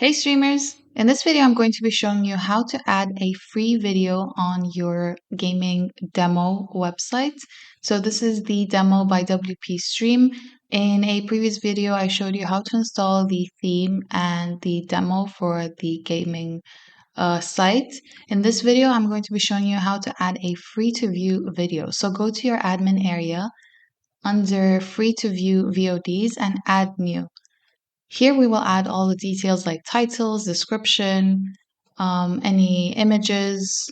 Hey streamers! In this video, I'm going to be showing you how to add a free video on your gaming demo website. So this is the demo by WpStream. In a previous video, I showed you how to install the theme and the demo for the gaming site. In this video, I'm going to be showing you how to add a free to view video. So go to your admin area under free to view VODs and add new. Here we will add all the details like titles, description, any images.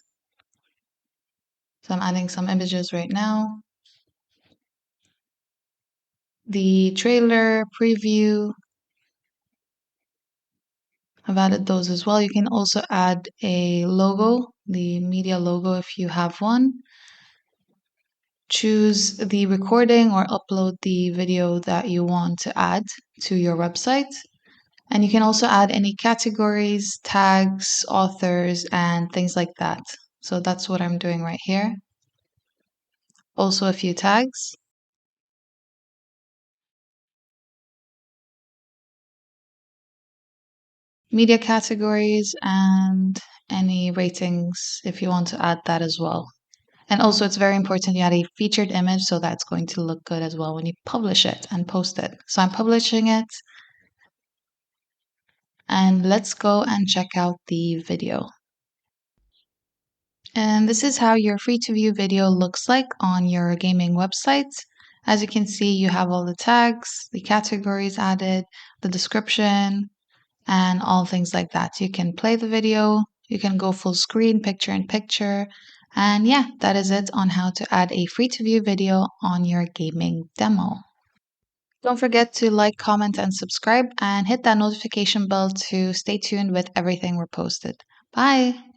So I'm adding some images right now. The trailer, preview, I've added those as well. You can also add a logo, the media logo if you have one. Choose the recording or upload the video that you want to add to your website. And you can also add any categories, tags, authors, and things like that. So that's what I'm doing right here. Also a few tags. Media categories and any ratings if you want to add that as well. And also it's very important you add a featured image so that's going to look good as well when you publish it and post it. So I'm publishing it. And let's go and check out the video. And this is how your free to view video looks like on your gaming website. As you can see, you have all the tags, the categories added, the description, and all things like that. You can play the video, you can go full screen, picture in picture. And yeah, that is it on how to add a free to view video on your gaming demo. Don't forget to like, comment, and subscribe, and hit that notification bell to stay tuned with everything we're posted. Bye!